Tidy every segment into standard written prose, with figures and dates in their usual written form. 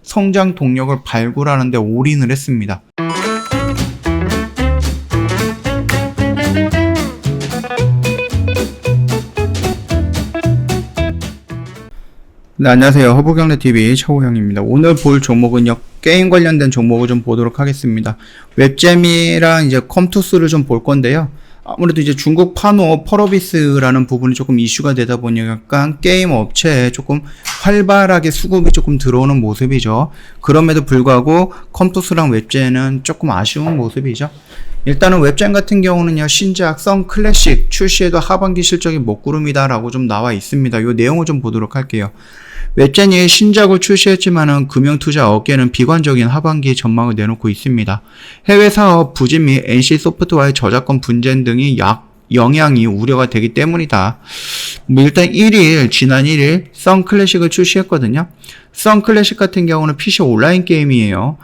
성장 동력을 발굴하는 데 올인을 했습니다. 네, 안녕하세요. 허브경제TV 차우형입니다. 오늘 볼 종목은요, 게임 관련된 종목을 좀 보도록 하겠습니다. 웹잼이랑 이제 컴투스를 좀 볼 건데요. 아무래도 이제 중국 판호 펄어비스라는 부분이 조금 이슈가 되다 보니까 약간 게임 업체에 조금 활발하게 수급이 조금 들어오는 모습이죠. 그럼에도 불구하고 컴투스랑 웹잼은 조금 아쉬운 모습이죠. 일단은 웹잼 같은 경우는요, 신작 썬 클래식 출시에도 하반기 실적이 먹구름이다 라고 좀 나와 있습니다. 이 내용을 좀 보도록 할게요. 웹잼이 신작을 출시했지만은 금융투자 업계는 비관적인 하반기 전망을 내놓고 있습니다. 해외 사업 부진 및 NC소프트와의 저작권 분쟁 등이 영향이 우려가 되기 때문이다. 일단 지난 1일 썬 클래식을 출시했거든요. 썬 클래식 같은 경우는 PC 온라인 게임이에요.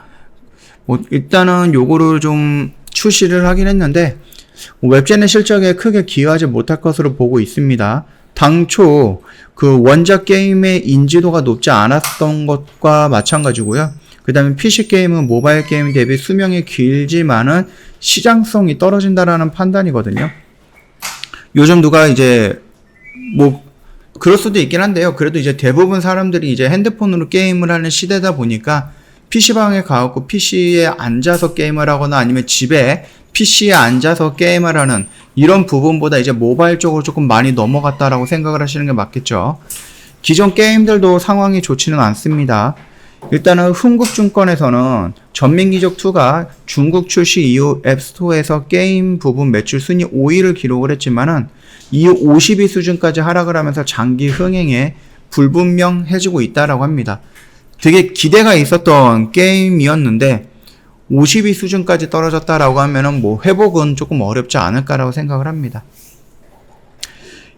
일단은 요거를 좀 출시를 하긴 했는데 웹잼의 실적에 크게 기여하지 못할 것으로 보고 있습니다. 당초 그 원작 게임의 인지도가 높지 않았던 것과 마찬가지고요. 그 다음에 PC 게임은 모바일 게임 대비 수명이 길지만은 시장성이 떨어진다라는 판단이거든요. 요즘 누가 이제 그럴 수도 있긴 한데요. 그래도 이제 대부분 사람들이 이제 핸드폰으로 게임을 하는 시대다 보니까 PC방에 가갖고 PC에 앉아서 게임을 하거나 아니면 집에 PC에 앉아서 게임을 하는 이런 부분보다 이제 모바일 쪽으로 조금 많이 넘어갔다라고 생각을 하시는 게 맞겠죠. 기존 게임들도 상황이 좋지는 않습니다. 일단은 흥국증권에서는 전민기적2가 중국 출시 이후 앱스토어에서 게임 부분 매출 순위 5위를 기록을 했지만은 이후 50위 수준까지 하락을 하면서 장기 흥행에 불분명해지고 있다라고 합니다. 되게 기대가 있었던 게임이었는데 50위 수준까지 떨어졌다라고 하면은 회복은 조금 어렵지 않을까라고 생각을 합니다.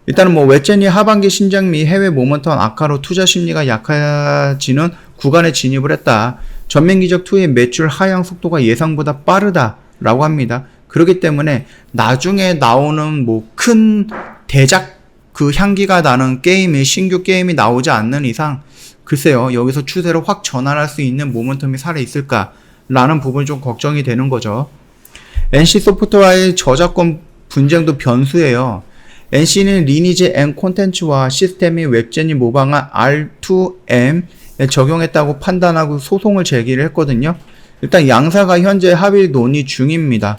일단은 웹잼이 하반기 신작 및 해외 모멘텀 악화로 투자 심리가 약해지는 구간에 진입을 했다. 전민기적2의 매출 하향 속도가 예상보다 빠르다라고 합니다. 그렇기 때문에 나중에 나오는 큰 대작 그 향기가 나는 신규 게임이 나오지 않는 이상 글쎄요, 여기서 추세로 확 전환할 수 있는 모멘텀이 살아있을까? 라는 부분이 좀 걱정이 되는 거죠. NC소프트와의 저작권 분쟁도 변수예요. NC는 리니지 M 콘텐츠와 시스템이 웹잼이 모방한 R2M에 적용했다고 판단하고 소송을 제기를 했거든요. 일단 양사가 현재 합의 논의 중입니다.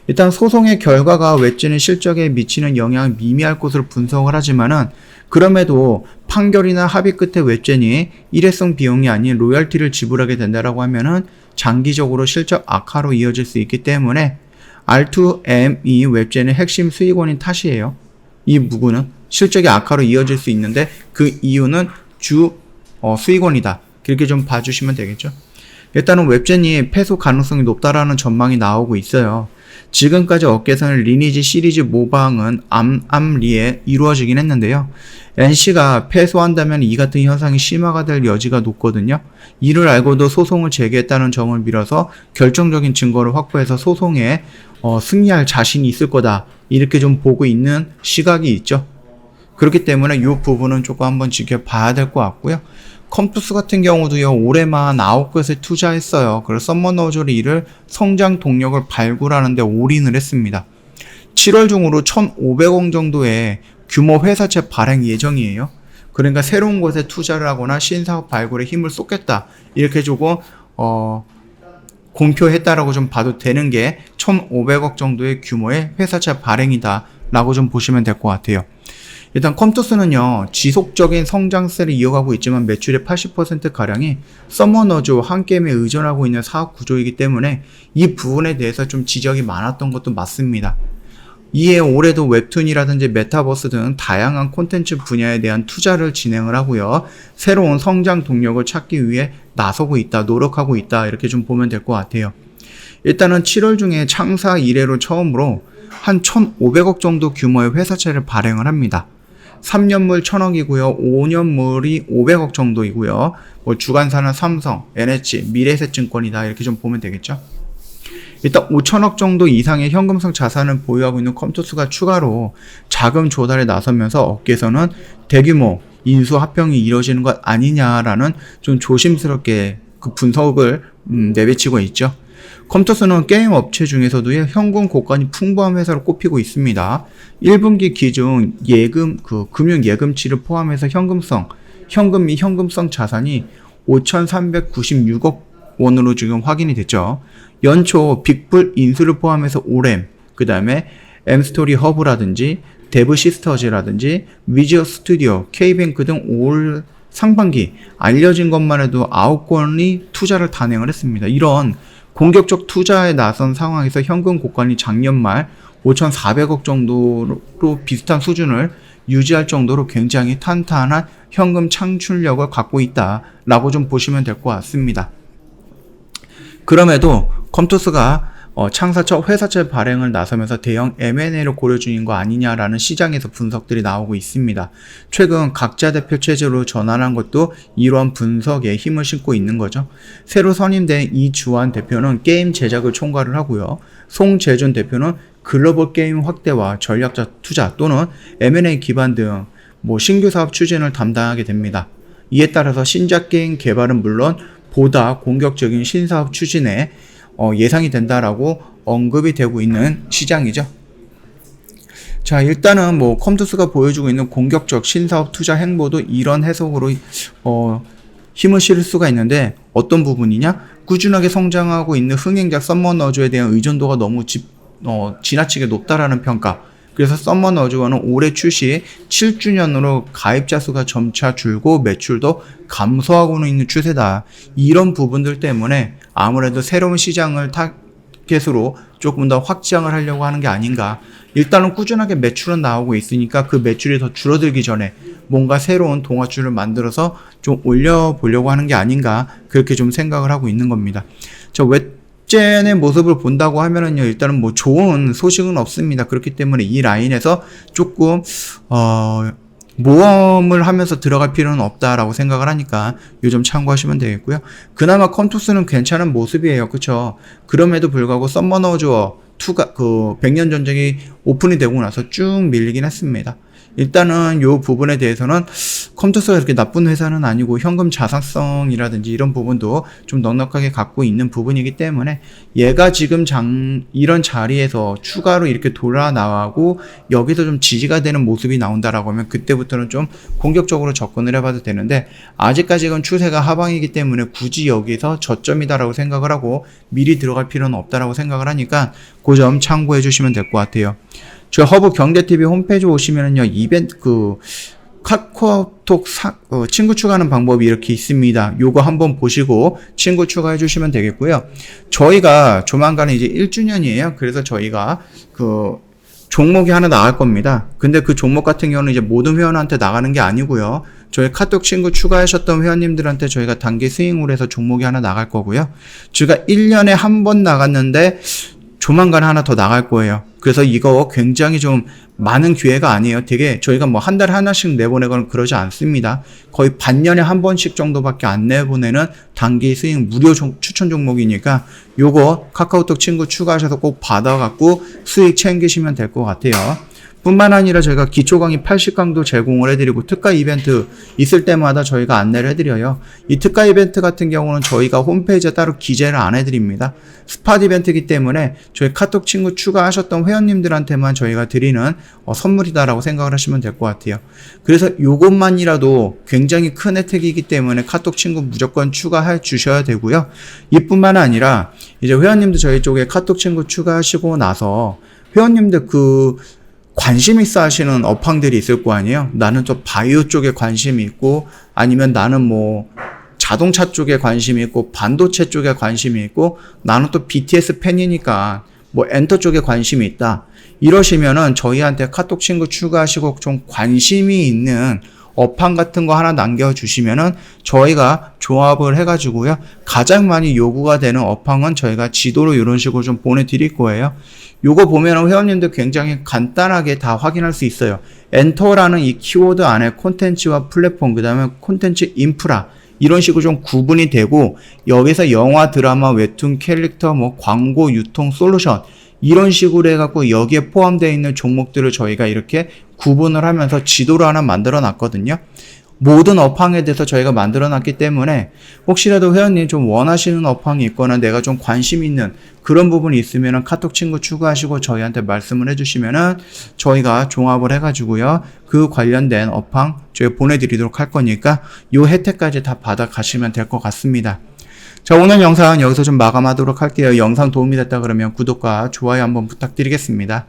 일단 소송의 결과가 웹잼의 실적에 미치는 영향을 미미할 것으로 분석을 하지만은 그럼에도 판결이나 합의 끝에 웹잼이 일회성 비용이 아닌 로열티를 지불하게 된다라고 하면은 장기적으로 실적 악화로 이어질 수 있기 때문에 R2M이 웹잼의 핵심 수익원인 탓이에요. 이 부분은 실적이 악화로 이어질 수 있는데 그 이유는 수익원이다. 그렇게 좀 봐주시면 되겠죠. 일단은 웹잼이 패소 가능성이 높다라는 전망이 나오고 있어요. 지금까지 업계에서는 리니지 시리즈 모방은 암리에 이루어지긴 했는데요. NC가 패소한다면 이 같은 현상이 심화가 될 여지가 높거든요. 이를 알고도 소송을 제기했다는 점을 빌어서 결정적인 증거를 확보해서 소송에 승리할 자신이 있을 거다. 이렇게 좀 보고 있는 시각이 있죠. 그렇기 때문에 이 부분은 조금 한번 지켜봐야 될 것 같고요. 컴투스 같은 경우도요, 올해만 9곳에 투자했어요. 그래서 썸머너즈를 이를 성장 동력을 발굴하는 데 올인을 했습니다. 7월 중으로 1,500억 정도의 규모 회사채 발행 예정이에요. 그러니까 새로운 곳에 투자를 하거나 신사업 발굴에 힘을 쏟겠다. 이렇게 조금 공표했다라고 좀 봐도 되는 게 1,500억 정도의 규모의 회사채 발행이다 라고 좀 보시면 될 것 같아요. 일단 컴투스는요, 지속적인 성장세를 이어가고 있지만 매출의 80%가량이 서머너즈 한 게임에 의존하고 있는 사업 구조이기 때문에 이 부분에 대해서 좀 지적이 많았던 것도 맞습니다. 이에 올해도 웹툰이라든지 메타버스 등 다양한 콘텐츠 분야에 대한 투자를 진행을 하고요. 새로운 성장 동력을 찾기 위해 나서고 있다, 노력하고 있다, 이렇게 좀 보면 될 것 같아요. 일단은 7월 중에 창사 이래로 처음으로 한 1,500억 정도 규모의 회사채를 발행을 합니다. 3년물 1,000억이고요. 5년물이 500억 정도이고요. 주관사는 삼성, NH, 미래에셋증권이다. 이렇게 좀 보면 되겠죠. 일단 5천억 정도 이상의 현금성 자산을 보유하고 있는 컴투스가 추가로 자금 조달에 나서면서 업계에서는 대규모 인수 합병이 이루어지는 것 아니냐라는 좀 조심스럽게 그 분석을 내비치고 있죠. 컴투스는 게임 업체 중에서도 현금 고관이 풍부한 회사로 꼽히고 있습니다. 1분기 기준 예금, 금융 예금치를 포함해서 현금 및 현금성 자산이 5,396억 원으로 지금 확인이 됐죠. 연초 빅불 인수를 포함해서 오렘, 그 다음에 엠스토리 허브라든지 데브 시스터즈라든지 위지어 스튜디오, K뱅크 등 올 상반기 알려진 것만 해도 9건이 투자를 단행을 했습니다. 이런 공격적 투자에 나선 상황에서 현금 고관이 작년 말 5,400억 정도로 비슷한 수준을 유지할 정도로 굉장히 탄탄한 현금 창출력을 갖고 있다라고 좀 보시면 될 것 같습니다. 그럼에도 컴투스가 창사 첫 회사채 발행을 나서면서 대형 M&A를 고려 중인 거 아니냐라는 시장에서 분석들이 나오고 있습니다. 최근 각자 대표 체제로 전환한 것도 이러한 분석에 힘을 싣고 있는 거죠. 새로 선임된 이주환 대표는 게임 제작을 총괄을 하고요. 송재준 대표는 글로벌 게임 확대와 전략적 투자 또는 M&A 기반 등 신규 사업 추진을 담당하게 됩니다. 이에 따라서 신작 게임 개발은 물론 보다 공격적인 신사업 추진에 예상이 된다라고 언급이 되고 있는 시장이죠. 자, 일단은 컴투스가 보여주고 있는 공격적 신사업 투자 행보도 이런 해석으로 힘을 실을 수가 있는데 어떤 부분이냐? 꾸준하게 성장하고 있는 흥행작 서머너즈에 대한 의존도가 너무 지나치게 높다라는 평가. 그래서 서머너즈는 올해 출시 7주년으로 가입자 수가 점차 줄고 매출도 감소하고는 있는 추세다. 이런 부분들 때문에 아무래도 새로운 시장을 타겟으로 조금 더 확장을 하려고 하는 게 아닌가. 일단은 꾸준하게 매출은 나오고 있으니까 그 매출이 더 줄어들기 전에 뭔가 새로운 동화줄을 만들어서 좀 올려보려고 하는 게 아닌가. 그렇게 좀 생각을 하고 있는 겁니다. 웹젠의 모습을 본다고 하면은요, 일단은 좋은 소식은 없습니다. 그렇기 때문에 이 라인에서 조금, 모험을 하면서 들어갈 필요는 없다라고 생각을 하니까 요 점 참고하시면 되겠고요. 그나마 컴투스는 괜찮은 모습이에요. 그쵸? 그럼에도 불구하고 서머너즈워 2가, 100년 전쟁이 오픈이 되고 나서 쭉 밀리긴 했습니다. 일단은 요 부분에 대해서는 컴투스가 그렇게 나쁜 회사는 아니고 현금 자산성이라든지 이런 부분도 좀 넉넉하게 갖고 있는 부분이기 때문에 얘가 지금 이런 자리에서 추가로 이렇게 돌아 나가고 여기서 좀 지지가 되는 모습이 나온다라고 하면 그때부터는 좀 공격적으로 접근을 해봐도 되는데 아직까지는 추세가 하방이기 때문에 굳이 여기서 저점이다라고 생각을 하고 미리 들어갈 필요는 없다라고 생각을 하니까 그 점 참고해 주시면 될 것 같아요. 저 허브 경제TV 홈페이지 오시면은요, 이벤트, 카카오톡 친구 추가하는 방법이 이렇게 있습니다. 요거 한번 보시고 친구 추가해 주시면 되겠고요. 저희가 조만간에 이제 1주년이에요. 그래서 저희가 종목이 하나 나갈 겁니다. 근데 그 종목 같은 경우는 이제 모든 회원한테 나가는 게 아니고요. 저희 카톡 친구 추가하셨던 회원님들한테 저희가 단기 스윙으로 해서 종목이 하나 나갈 거고요. 저희가 1년에 한 번 나갔는데 조만간 하나 더 나갈 거예요. 그래서 이거 굉장히 좀 많은 기회가 아니에요. 되게 저희가 한 달에 하나씩 내보내거나 그러지 않습니다. 거의 반년에 한 번씩 정도밖에 안 내보내는 단기 수익 무료 추천 종목이니까 요거 카카오톡 친구 추가하셔서 꼭 받아갖고 수익 챙기시면 될 것 같아요. 뿐만 아니라 저희가 기초 강의 80강도 제공을 해드리고 특가 이벤트 있을 때마다 저희가 안내를 해드려요. 이 특가 이벤트 같은 경우는 저희가 홈페이지에 따로 기재를 안 해드립니다. 스팟 이벤트이기 때문에 저희 카톡 친구 추가하셨던 회원님들한테만 저희가 드리는 선물이다라고 생각을 하시면 될 것 같아요. 그래서 요것만이라도 굉장히 큰 혜택이기 때문에 카톡 친구 무조건 추가해 주셔야 되고요. 이뿐만 아니라 이제 회원님들 저희 쪽에 카톡 친구 추가하시고 나서 회원님들 관심 있어 하시는 업황들이 있을 거 아니에요? 나는 또 바이오 쪽에 관심이 있고, 아니면 나는 자동차 쪽에 관심이 있고, 반도체 쪽에 관심이 있고, 나는 또 BTS 팬이니까, 엔터 쪽에 관심이 있다. 이러시면은 저희한테 카톡 친구 추가하시고 좀 관심이 있는 업황 같은 거 하나 남겨주시면은 저희가 조합을 해가지고요. 가장 많이 요구가 되는 업황은 저희가 지도로 이런 식으로 좀 보내드릴 거예요. 요거 보면은 회원님들 굉장히 간단하게 다 확인할 수 있어요. 엔터라는 이 키워드 안에 콘텐츠와 플랫폼, 그 다음에 콘텐츠 인프라, 이런 식으로 좀 구분이 되고, 여기서 영화, 드라마, 웹툰, 캐릭터, 광고, 유통, 솔루션, 이런 식으로 해갖고 여기에 포함되어 있는 종목들을 저희가 이렇게 구분을 하면서 지도를 하나 만들어 놨거든요. 모든 업황에 대해서 저희가 만들어 놨기 때문에 혹시라도 회원님 좀 원하시는 업황이 있거나 내가 좀 관심 있는 그런 부분이 있으면은 카톡 친구 추가하시고 저희한테 말씀을 해주시면은 저희가 종합을 해가지고요. 그 관련된 업황 저희가 보내드리도록 할 거니까 요 혜택까지 다 받아 가시면 될 것 같습니다. 자, 오늘 영상 여기서 좀 마감하도록 할게요. 영상 도움이 됐다 그러면 구독과 좋아요 한번 부탁드리겠습니다.